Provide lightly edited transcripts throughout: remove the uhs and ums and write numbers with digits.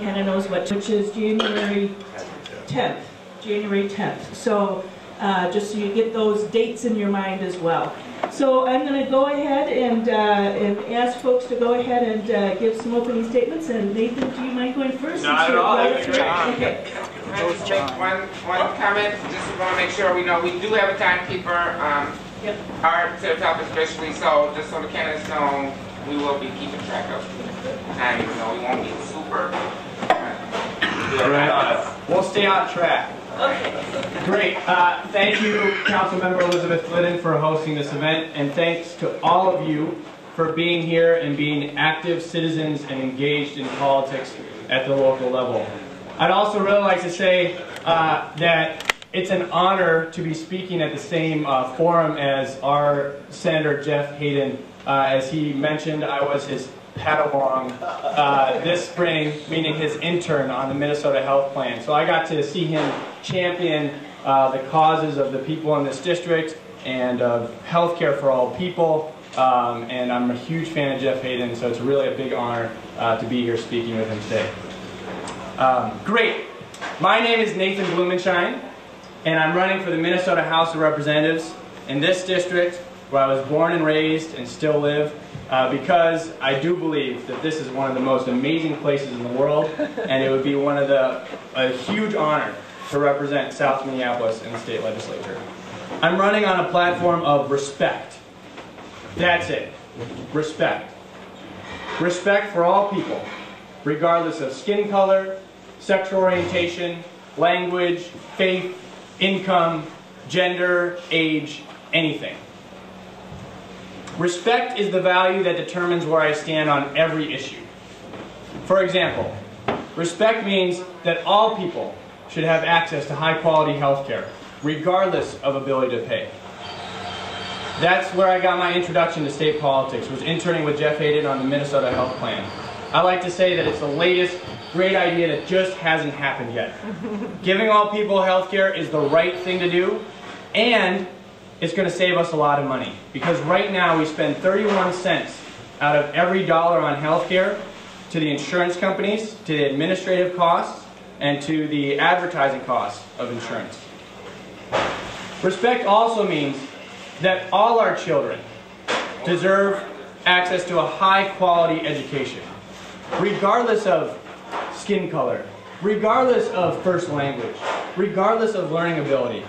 Kind of knows which is January 10th. January 10th. So just so you get those dates in your mind as well. So I'm going to go ahead and ask folks to go ahead and give some opening statements. And Nathan, do you mind going first? Not at all. Okay. Just make one comment. Just want to make sure we know we do have a timekeeper. Yep. Our tip top especially, so just so the candidates know, we will be keeping track of time, even though we won't be super. We'll stay on track. Okay. Great. Thank you, Councilmember Elizabeth Glidden, for hosting this event, and thanks to all of you for being here and being active citizens and engaged in politics at the local level. I'd also really like to say that it's an honor to be speaking at the same forum as our Senator Jeff Hayden. As he mentioned, I was his Padawan this spring, meaning his intern on the Minnesota Health Plan. So I got to see him champion the causes of the people in this district and of healthcare for all people. And I'm a huge fan of Jeff Hayden, so it's really a big honor to be here speaking with him today. Great. My name is Nathan Blumenshine, and I'm running for the Minnesota House of Representatives in this district where I was born and raised and still live. Because I do believe that this is one of the most amazing places in the world, and it would be a huge honor to represent South Minneapolis in the state legislature. I'm running on a platform of respect. That's it. Respect. Respect for all people, regardless of skin color, sexual orientation, language, faith, income, gender, age, anything. Respect is the value that determines where I stand on every issue. For example, respect means that all people should have access to high-quality health care, regardless of ability to pay. That's where I got my introduction to state politics, was interning with Jeff Hayden on the Minnesota Health Plan. I like to say that it's the latest great idea that just hasn't happened yet. Giving all people health care is the right thing to do, and it's going to save us a lot of money, because right now we spend 31 cents out of every dollar on health care to the insurance companies, to the administrative costs, and to the advertising costs of insurance. Respect also means that all our children deserve access to a high-quality education, regardless of skin color, regardless of first language, regardless of learning ability.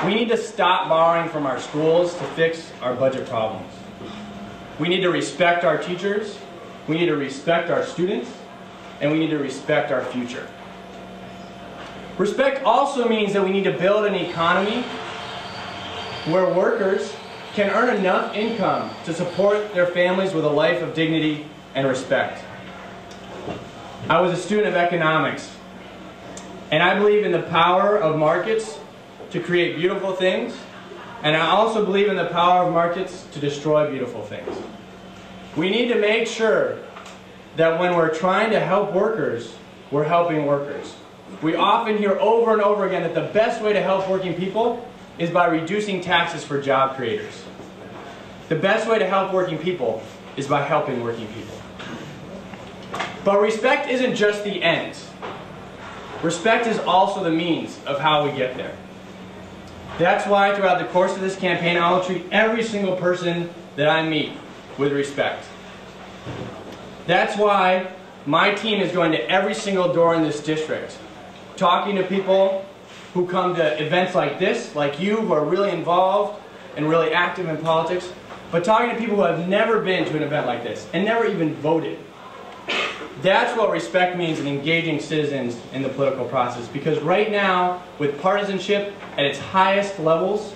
We need to stop borrowing from our schools to fix our budget problems. We need to respect our teachers, we need to respect our students, and we need to respect our future. Respect also means that we need to build an economy where workers can earn enough income to support their families with a life of dignity and respect. I was a student of economics, and I believe in the power of markets to create beautiful things, and I also believe in the power of markets to destroy beautiful things. We need to make sure that when we're trying to help workers, we're helping workers. We often hear over and over again that the best way to help working people is by reducing taxes for job creators. The best way to help working people is by helping working people. But respect isn't just the end. Respect is also the means of how we get there. That's why throughout the course of this campaign, I will treat every single person that I meet with respect. That's why my team is going to every single door in this district, talking to people who come to events like this, like you, who are really involved and really active in politics, but talking to people who have never been to an event like this and never even voted. That's what respect means in engaging citizens in the political process, because right now, with partisanship at its highest levels,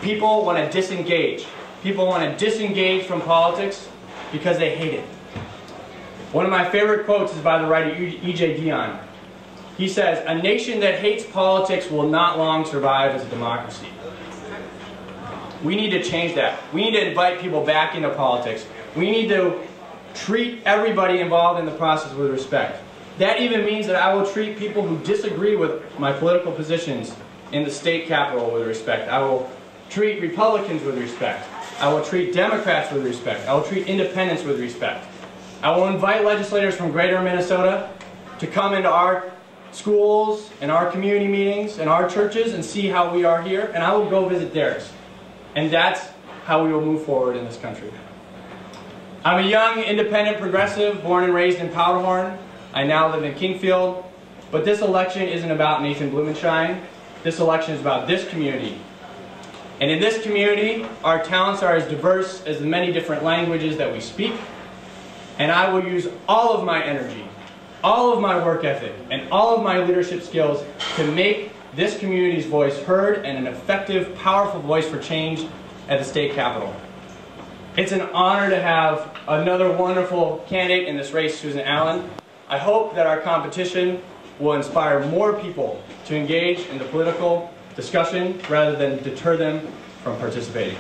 people want to disengage. People want to disengage from politics because they hate it. One of my favorite quotes is by the writer E.J. Dionne. He says, "A nation that hates politics will not long survive as a democracy." We need to change that. We need to invite people back into politics. We need to treat everybody involved in the process with respect. That even means that I will treat people who disagree with my political positions in the state capitol with respect. I will treat Republicans with respect. I will treat Democrats with respect. I will treat independents with respect. I will invite legislators from Greater Minnesota to come into our schools and our community meetings and our churches and see how we are here, and I will go visit theirs. And that's how we will move forward in this country. I'm a young, independent progressive, born and raised in Powderhorn. I now live in Kingfield. But this election isn't about Nathan Blumenshine. This election is about this community. And in this community, our talents are as diverse as the many different languages that we speak. And I will use all of my energy, all of my work ethic, and all of my leadership skills to make this community's voice heard and an effective, powerful voice for change at the state capitol. It's an honor to have another wonderful candidate in this race, Susan Allen. I hope that our competition will inspire more people to engage in the political discussion rather than deter them from participating.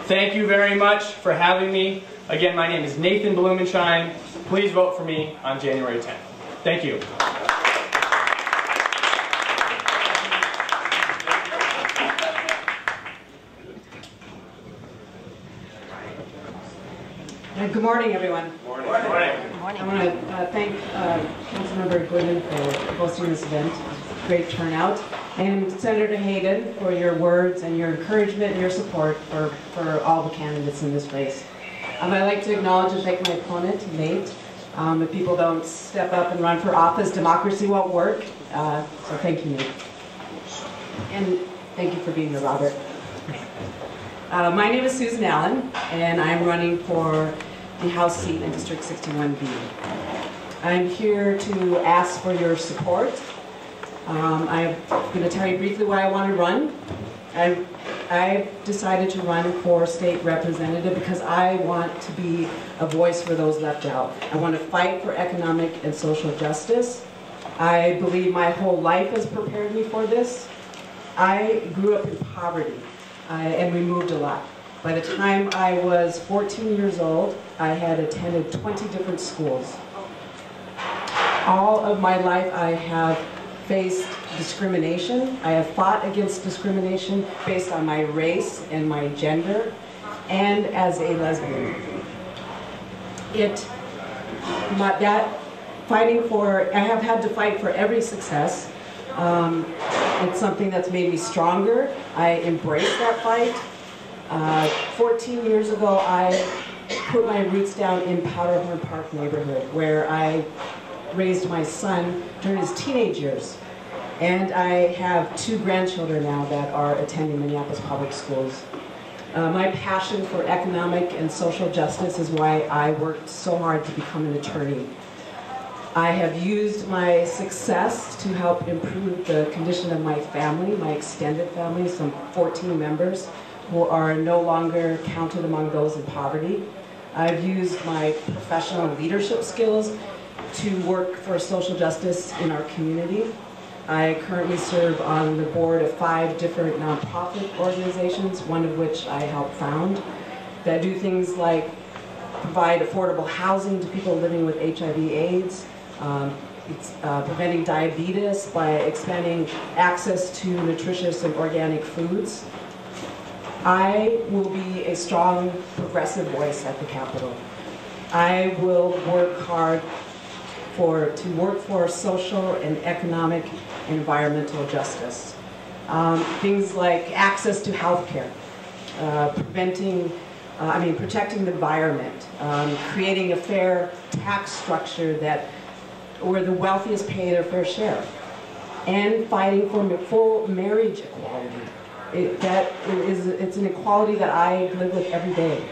Thank you very much for having me. Again, my name is Nathan Blumenshine. Please vote for me on January 10th. Thank you. Good morning, everyone. Good morning. I want to thank Councilmember Glidden for hosting this event. Great turnout. And Senator Hayden for your words and your encouragement and your support for all the candidates in this race. I'd like to acknowledge and thank my opponent, Nate. If people don't step up and run for office, democracy won't work. So thank you, Nate. And thank you for being here, Robert. My name is Susan Allen, and I'm running for the House seat in District 61B. I'm here to ask for your support. I'm going to tell you briefly why I want to run. I've decided to run for state representative because I want to be a voice for those left out. I want to fight for economic and social justice. I believe my whole life has prepared me for this. I grew up in poverty. And we moved a lot. By the time I was 14 years old, I had attended 20 different schools. All of my life I have faced discrimination. I have fought against discrimination based on my race and my gender, and as a lesbian. I have had to fight for every success. It's something that's made me stronger. I embrace that fight. 14 years ago, I put my roots down in Powderhorn Park neighborhood, where I raised my son during his teenage years. And I have 2 grandchildren now that are attending Minneapolis public schools. My passion for economic and social justice is why I worked so hard to become an attorney. I have used my success to help improve the condition of my family, my extended family, some 14 members who are no longer counted among those in poverty. I've used my professional leadership skills to work for social justice in our community. I currently serve on the board of 5 different nonprofit organizations, one of which I helped found, that do things like provide affordable housing to people living with HIV/AIDS, preventing diabetes by expanding access to nutritious and organic foods. I will be a strong progressive voice at the Capitol. I will work hard to work for social and economic and environmental justice. Things like access to health care, protecting the environment, creating a fair tax structure where the wealthiest pay their fair share, and fighting for full marriage equality. It's an equality that I live with every day.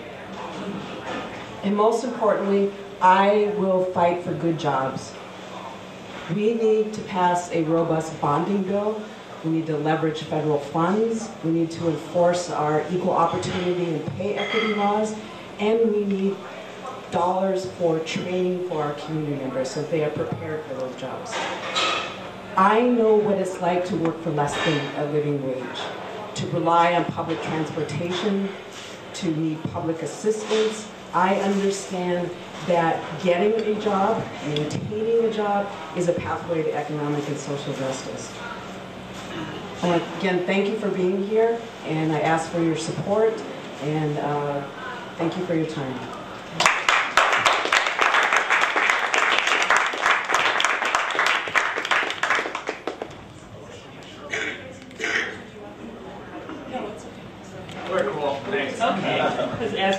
And most importantly, I will fight for good jobs. We need to pass a robust bonding bill. We need to leverage federal funds. We need to enforce our equal opportunity and pay equity laws. And we need dollars for training for our community members so they are prepared for those jobs. I know what it's like to work for less than a living wage, to rely on public transportation, to need public assistance. I understand that getting a job, maintaining a job, is a pathway to economic and social justice. I want to again thank you for being here, and I ask for your support, and thank you for your time.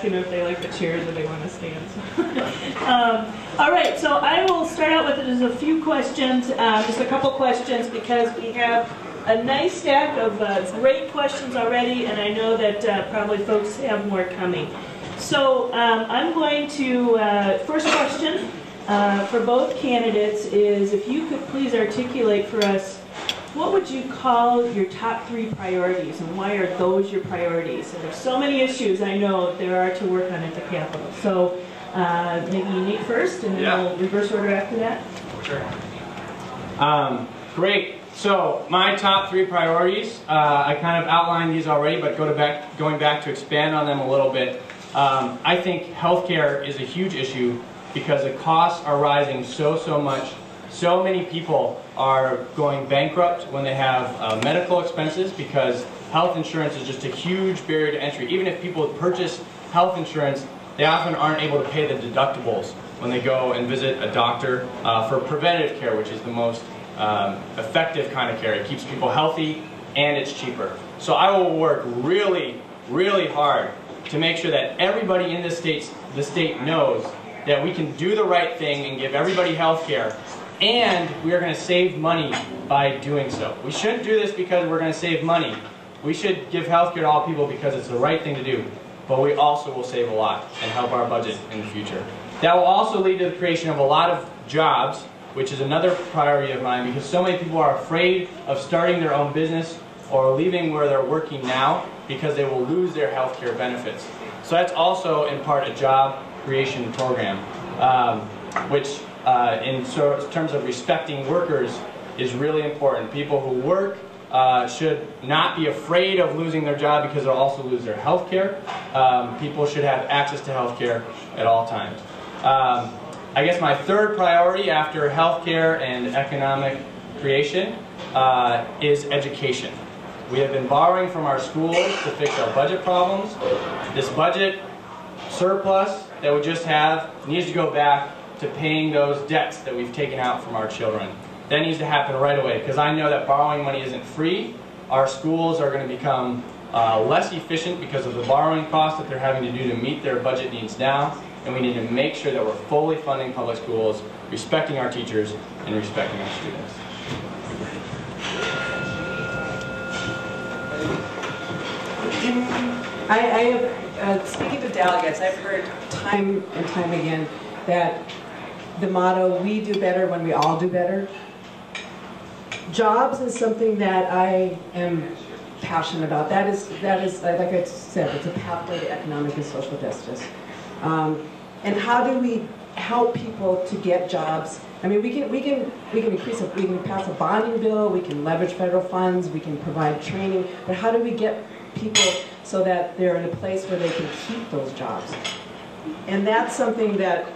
asking if they like the chairs or they want to stand. All right, so I will start out with just a few questions, just a couple questions, because we have a nice stack of great questions already, and I know that probably folks have more coming. So I'm going to, first question for both candidates is if you could please articulate for us, what would you call your top 3 priorities, and why are those your priorities? And there's so many issues I know there are to work on at the Capitol. So maybe Nate first, and then we'll reverse order after that. Sure. Great. So my top 3 priorities, I kind of outlined these already, but going back to expand on them a little bit. I think healthcare is a huge issue because the costs are rising so much. So many people are going bankrupt when they have medical expenses because health insurance is just a huge barrier to entry. Even if people purchase health insurance, they often aren't able to pay the deductibles when they go and visit a doctor for preventative care, which is the most effective kind of care. It keeps people healthy and it's cheaper. So I will work really hard to make sure that everybody in the state knows that we can do the right thing and give everybody health care, and we are going to save money by doing so. We shouldn't do this because we're going to save money. We should give health care to all people because it's the right thing to do, but we also will save a lot and help our budget in the future. That will also lead to the creation of a lot of jobs, which is another priority of mine, because so many people are afraid of starting their own business or leaving where they're working now because they will lose their health care benefits. So that's also in part a job creation program, which in terms of respecting workers is really important. People who work should not be afraid of losing their job because they'll also lose their health care. People should have access to health care at all times. I guess my 3rd priority after health care and economic creation is education. We have been borrowing from our schools to fix our budget problems. This budget surplus that we just have needs to go back to paying those debts that we've taken out from our children. That needs to happen right away, because I know that borrowing money isn't free. Our schools are going to become less efficient because of the borrowing costs that they're having to do to meet their budget needs now, and we need to make sure that we're fully funding public schools, respecting our teachers, and respecting our students. Speaking to delegates, I've heard time and time again that the motto, we do better when we all do better. Jobs is something that I am passionate about. That is, like I said, it's a pathway to economic and social justice. And how do we help people to get jobs? I mean, we can pass a bonding bill, we can leverage federal funds, we can provide training, but how do we get people so that they're in a place where they can keep those jobs? And that's something that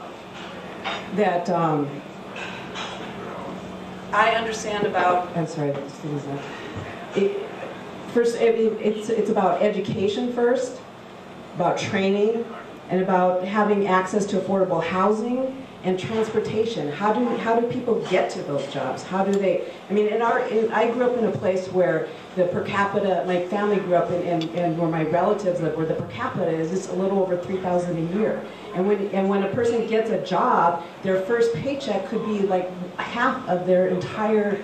I understand about. I'm sorry, it's about education first, about training, and about having access to affordable housing and transportation. How do people get to those jobs? How do they? I mean, I grew up in a place where the per capita, my family grew up and where my relatives live, where the per capita is just a little over $3,000 a year. And when a person gets a job, their first paycheck could be like half of their entire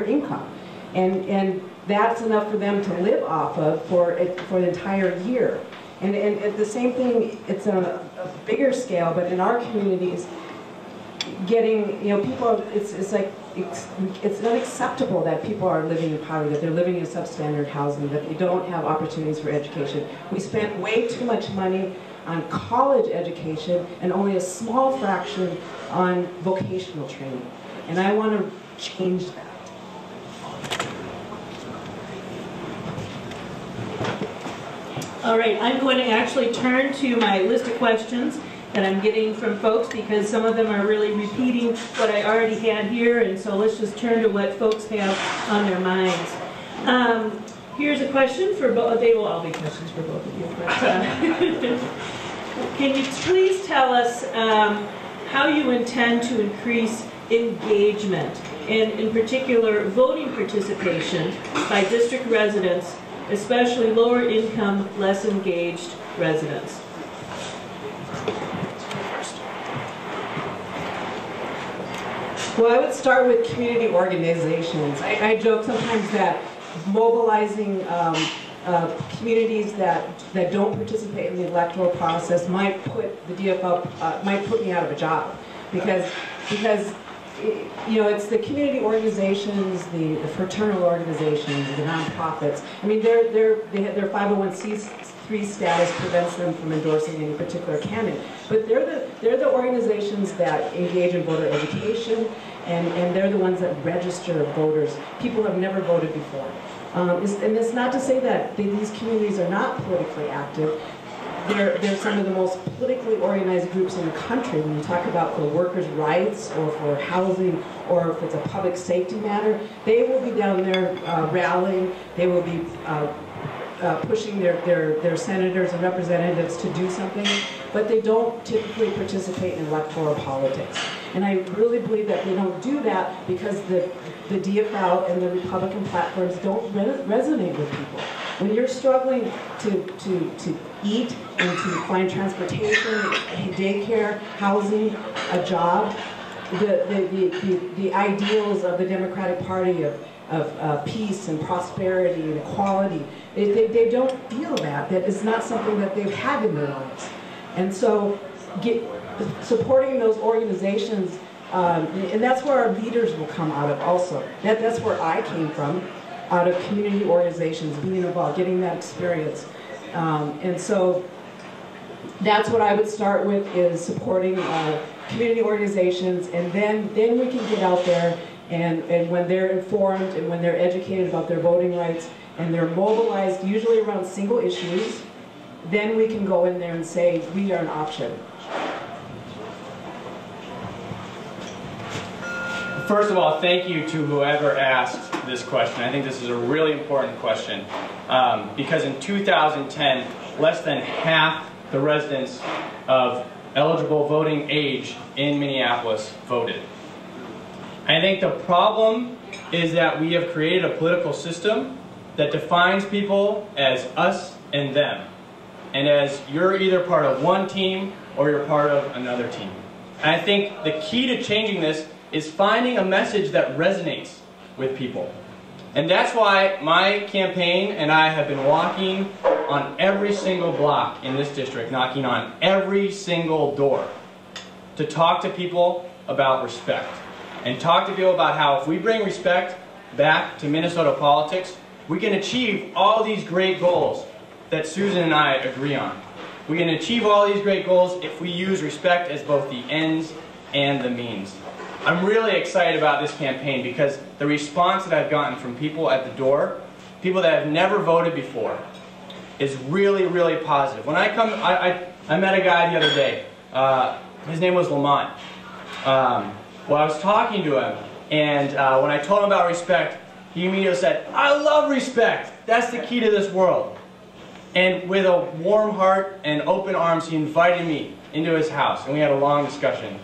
income, and that's enough for them to live off of for the entire year. And the same thing, it's on a bigger scale, but in our communities, getting, people, it's unacceptable that people are living in poverty, that they're living in substandard housing, that they don't have opportunities for education. We spent way too much money on college education and only a small fraction on vocational training. And I want to change that. All right, I'm going to actually turn to my list of questions that I'm getting from folks because some of them are really repeating what I already had here, and so let's just turn to what folks have on their minds. Here's a question for both. They will all be questions for both of you. But, can you please tell us how you intend to increase engagement, and in particular voting participation by district residents especially lower income, less engaged residents. Well, I would start with community organizations. I joke sometimes that mobilizing communities that don't participate in the electoral process might put the DFL, might put me out of a job, because you know, it's the community organizations, the fraternal organizations, the nonprofits. I mean, their 501c3 status prevents them from endorsing any particular candidate, but they're the organizations that engage in voter education, and they're the ones that register voters. People have never voted before. And it's not to say that these communities are not politically active. They're some of the most politically organized groups in the country. When you talk about for workers' rights or for housing or if it's a public safety matter, they will be down there rallying. They will be pushing their senators and representatives to do something, but they don't typically participate in electoral politics. And I really believe that they don't do that because the DFL and the Republican platforms don't resonate with people. When you're struggling to eat and to find transportation, daycare, housing, a job, the ideals of the Democratic Party of peace and prosperity and equality, they don't feel that. That is not something that they've had in their lives. And so supporting those organizations, and that's where our leaders will come out of also. That's where I came from, out of community organizations, being involved, getting that experience. And so that's what I would start with, is supporting community organizations, and then we can get out there and when they're informed and when they're educated about their voting rights and they're mobilized usually around single issues, then we can go in there and say, we are an option. First of all, thank you to whoever asked this question. I think this is a really important question because in 2010, less than half the residents of eligible voting age in Minneapolis voted. I think the problem is that we have created a political system that defines people as us and them, and as you're either part of one team or you're part of another team. And I think the key to changing this is finding a message that resonates with people. And that's why my campaign and I have been walking on every single block in this district, knocking on every single door to talk to people about respect. And talk to people about how if we bring respect back to Minnesota politics, we can achieve all these great goals that Susan and I agree on. We can achieve all these great goals if we use respect as both the ends and the means. I'm really excited about this campaign because the response that I've gotten from people at the door, people that have never voted before, is really, really positive. When I come, I met a guy the other day. His name was Lamont. Well, I was talking to him, and when I told him about respect, he immediately said, "I love respect. That's the key to this world." And with a warm heart and open arms, he invited me into his house, and we had a long discussion.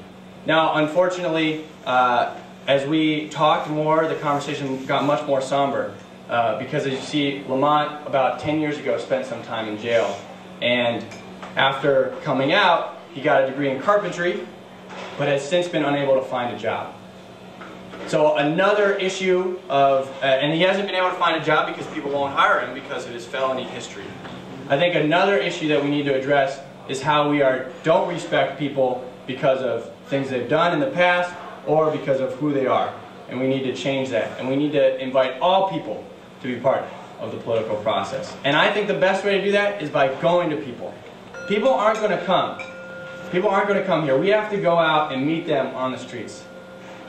Now, unfortunately, as we talked more, the conversation got much more somber because, as you see, Lamont, about 10 years ago, spent some time in jail. And after coming out, he got a degree in carpentry, but has since been unable to find a job. So another issue of, and he hasn't been able to find a job because people won't hire him because of his felony history. I think another issue that we need to address is how we don't respect people because of things they've done in the past or because of who they are. And we need to change that. And we need to invite all people to be part of the political process. And I think the best way to do that is by going to people. People aren't going to come. People aren't going to come here. We have to go out and meet them on the streets.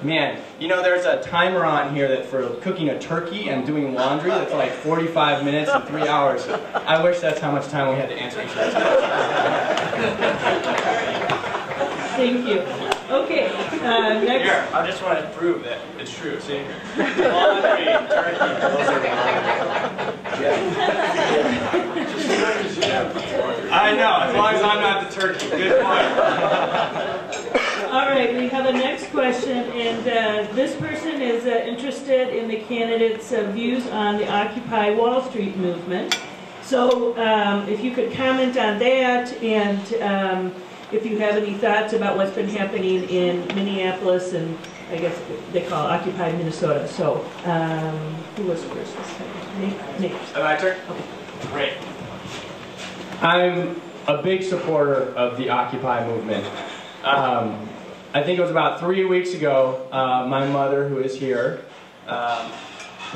Man, you know, there's a timer on here that for cooking a turkey and doing laundry that's like 45 minutes and 3 hours. I wish that's how much time we had to answer each other. Thank you. Okay, next. Here, I just want to prove that it's true. See? Laundry, turkey, those are I know, as long as I'm not the turkey. Good point. All right, we have a next next question, and this person is interested in the candidates' views on the Occupy Wall Street movement. So if you could comment on that, and if you have any thoughts about what's been happening in Minneapolis and I guess they call it Occupy Minnesota. So who was first this time? Nate. My turn? Okay. Great. I'm a big supporter of the Occupy movement. I think it was about 3 weeks ago, my mother, who is here,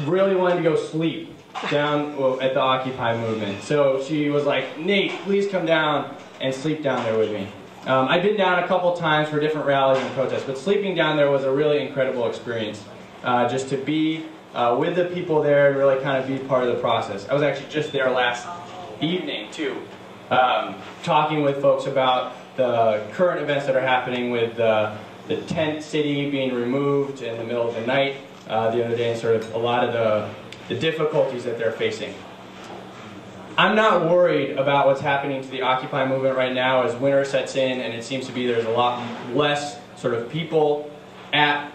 really wanted to go sleep down at the Occupy movement. So she was like, Nate, please come down and sleep down there with me. I've been down a couple times for different rallies and protests, but sleeping down there was a really incredible experience. Just to be with the people there and really kind of be part of the process. I was actually just there last evening too, talking with folks about the current events that are happening with the tent city being removed in the middle of the night the other day, and sort of a lot of the difficulties that they're facing. I'm not worried about what's happening to the Occupy movement right now as winter sets in, and it seems to be there's a lot less sort of people at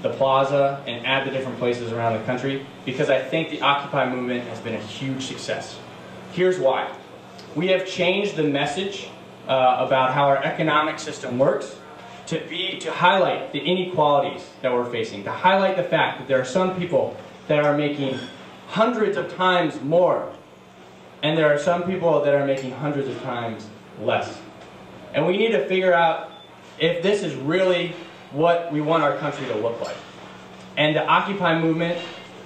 the plaza and at the different places around the country, because I think the Occupy movement has been a huge success. Here's why. We have changed the message about how our economic system works to highlight the inequalities that we're facing, to highlight the fact that there are some people that are making hundreds of times more, and there are some people that are making hundreds of times less. And we need to figure out if this is really what we want our country to look like. And the Occupy movement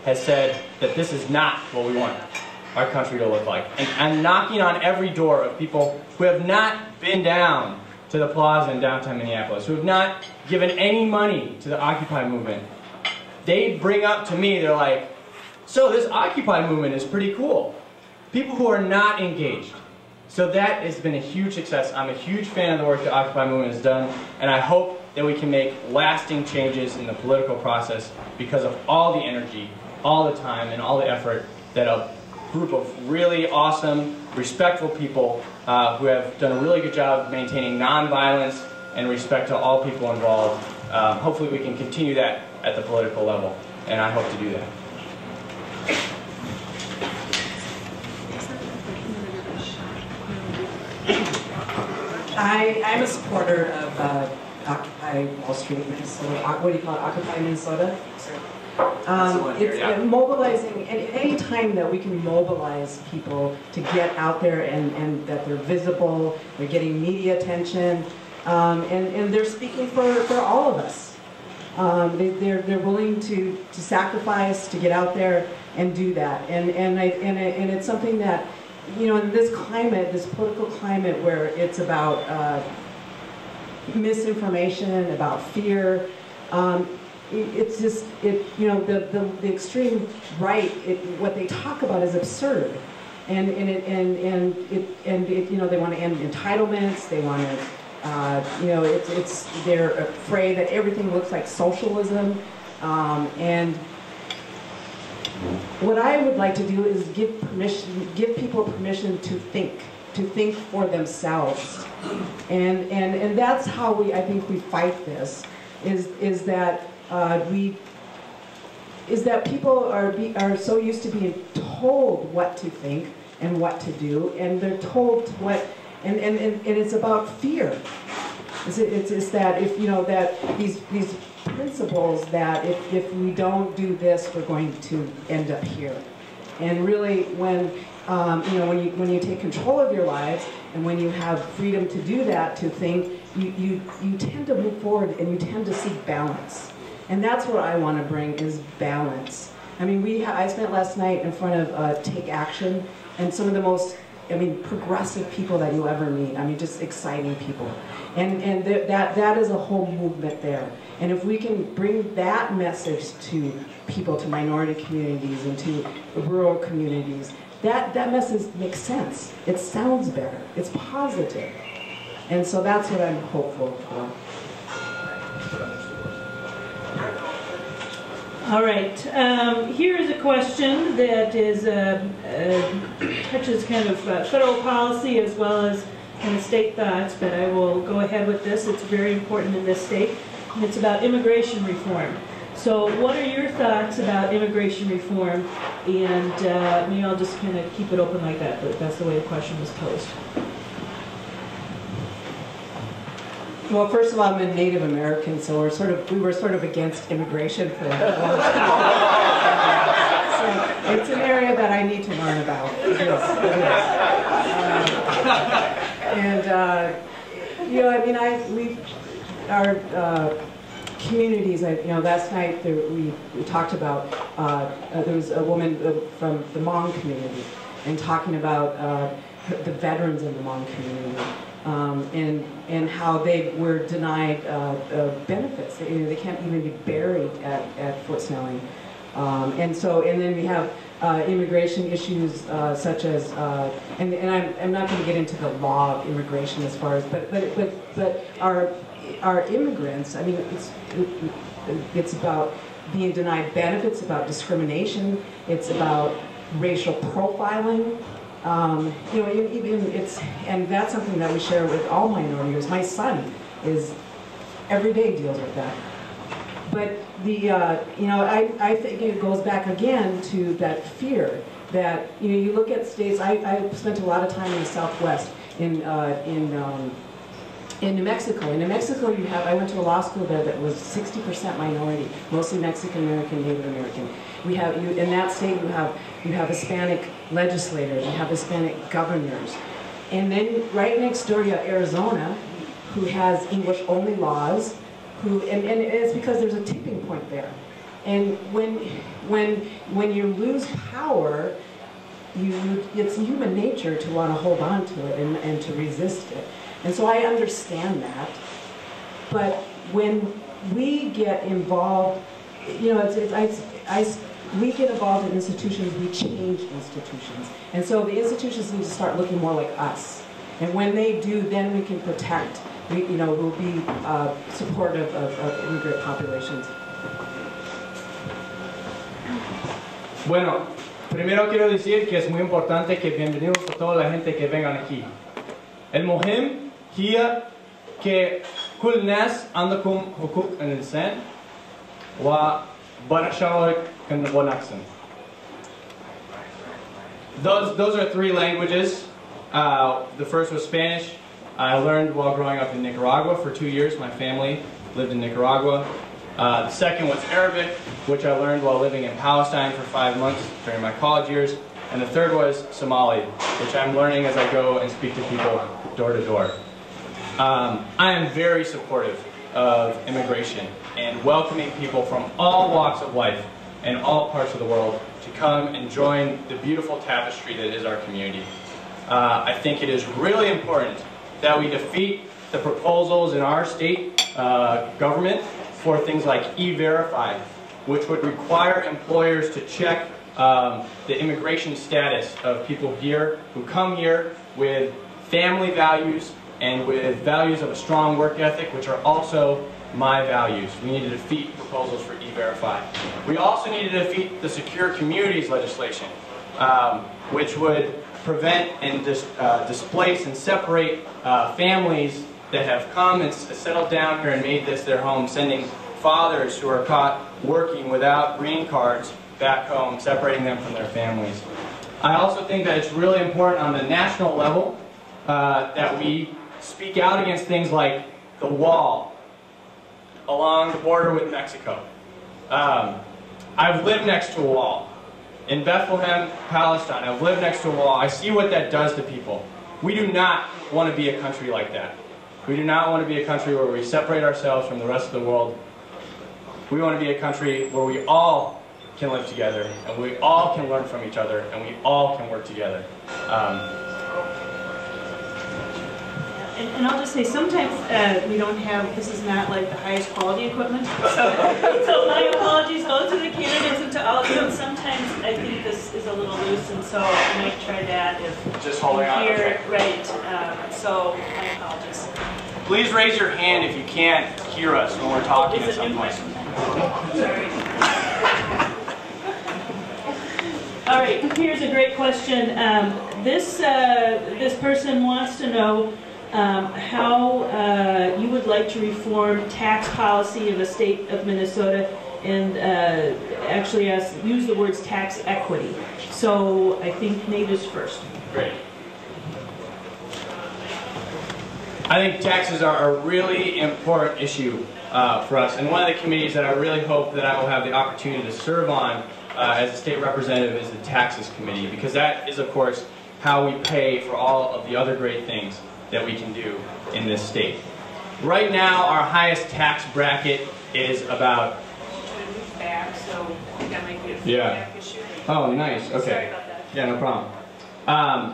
has said that this is not what we want our country to look like. And I'm knocking on every door of people who have not been down to the plaza in downtown Minneapolis, who have not given any money to the Occupy movement. They bring up to me, they're like, so this Occupy movement is pretty cool. People who are not engaged. So that has been a huge success. I'm a huge fan of the work the Occupy movement has done, and I hope that we can make lasting changes in the political process because of all the energy, all the time, and all the effort that a group of really awesome, respectful people who have done a really good job maintaining nonviolence and respect to all people involved. Hopefully we can continue that at the political level, and I hope to do that. I'm a supporter of Occupy Wall Street, Minnesota. What do you call it? Occupy Minnesota? It's mobilizing, and any time that we can mobilize people to get out there and that they're visible, they're getting media attention, and they're speaking for all of us. They're willing to sacrifice, to get out there and do that. And it's something that, you know, in this climate, this political climate where it's about misinformation, about fear, it's just, you know, the extreme right, what they talk about is absurd. And you know, they want to end entitlements, they want to, you know, they're afraid that everything looks like socialism, and what I would like to do is give people permission to think for themselves, and that's how I think we fight this. Is that people are so used to being told what to think and what to do, and they're told what, and it's about fear. It's that if, you know, that these principles that if we don't do this, we're going to end up here. And really, when you know, when you take control of your lives and when you have freedom to do that, to think, you tend to move forward and you tend to seek balance. And that's what I want to bring, is balance. I mean, I spent last night in front of Take Action, and some of the most, I mean, progressive people that you'll ever meet. I mean, just exciting people. And that is a whole movement there. And if we can bring that message to people, to minority communities and to rural communities, that message makes sense. It sounds better. It's positive. And so that's what I'm hopeful for. All right. Here is a question that is touches kind of federal policy as well as kind of state thoughts, but I will go ahead with this. It's very important in this state. It's about immigration reform. So what are your thoughts about immigration reform? And maybe I'll just kind of keep it open like that, but that's the way the question was posed. Well, first of all, I'm a Native American, so we were sort of against immigration for a long time. So it's an area that I need to learn about. It is. You know, I mean, our communities, last night we talked about, there was a woman from the Hmong community, and talking about the veterans in the Hmong community, and how they were denied benefits. They can't even be buried at Fort Snelling. And then we have immigration issues such as, and I'm not going to get into the law of immigration as far as, but our immigrants, I mean, it's about being denied benefits, about discrimination, it's about racial profiling. And that's something that we share with all minorities. My son every day deals with that. But I think it goes back again to that fear that, you look at states. I spent a lot of time in the Southwest, in New Mexico. In New Mexico, I went to a law school there that was 60% minority, mostly Mexican American, Native American. In that state, you have Hispanic legislators, you have Hispanic governors, and then right next door you have Arizona, who has English-only laws, and it's because there's a tipping point there. And when you lose power, it's human nature to want to hold on to it and to resist it. And so I understand that. But when we get involved, we get involved in institutions, we change institutions. And so the institutions need to start looking more like us. And when they do, then we can protect, we'll be supportive of immigrant populations. Bueno, primero quiero decir que es muy importante que bienvenidos a toda la gente que vengan aquí. El muhim هي كل الناس عندكم حقوق الإنسان وبنشارك ونقسم. Those are three languages. The first was Spanish. I learned while growing up in Nicaragua for 2 years. My family lived in Nicaragua. The second was Arabic, which I learned while living in Palestine for 5 months during my college years. And the third was Somali, which I'm learning as I go and speak to people door to door. I am very supportive of immigration and welcoming people from all walks of life and all parts of the world to come and join the beautiful tapestry that is our community. I think it is really important that we defeat the proposals in our state government for things like E-Verify, which would require employers to check the immigration status of people here who come here with family values and with values of a strong work ethic, which are also my values. We need to defeat proposals for E-Verify. We also need to defeat the Secure Communities legislation, which would prevent and displace and separate families that have come and settled down here and made this their home, sending fathers who are caught working without green cards back home, separating them from their families. I also think that it's really important on the national level that we speak out against things like the wall along the border with Mexico. I've lived next to a wall. In Bethlehem, Palestine, I've lived next to a wall. I see what that does to people. We do not want to be a country like that. We do not want to be a country where we separate ourselves from the rest of the world. We want to be a country where we all can live together, and we all can learn from each other, and we all can work together. And I'll just say, sometimes we don't have, this is not like the highest quality equipment. So my apologies go to the candidates and to all of you. Sometimes I think this is a little loose, and so I might try that if just holding on. Here, okay. Right. So my apologies. Please raise your hand if you can't hear us when we're talking at some point. Sorry. All right. Here's a great question. This person wants to know. how you would like to reform tax policy of the state of Minnesota, and actually use the words tax equity. So I think Nate is first. Great. I think taxes are a really important issue for us, and one of the committees that I really hope that I will have the opportunity to serve on as a state representative is the Taxes Committee, because that is, of course, how we pay for all of the other great things that we can do in this state. Right now, our highest tax bracket is about... Yeah. Oh, nice. Okay. Sorry about that. Yeah, no problem.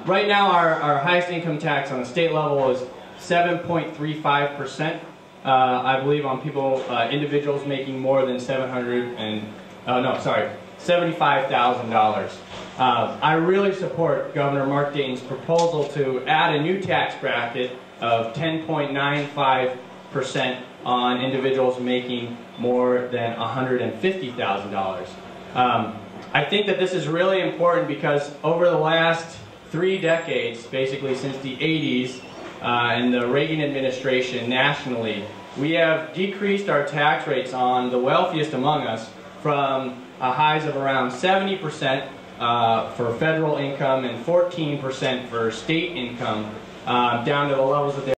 Right now, our highest income tax on the state level is 7.35%. I believe on people, individuals making more than $75,000. I really support Governor Mark Dayton's proposal to add a new tax bracket of 10.95% on individuals making more than $150,000. I think that this is really important because over the last 3 decades, basically since the 80s and the Reagan administration nationally, we have decreased our tax rates on the wealthiest among us from highs of around 70% for federal income and 14% for state income down to the levels that they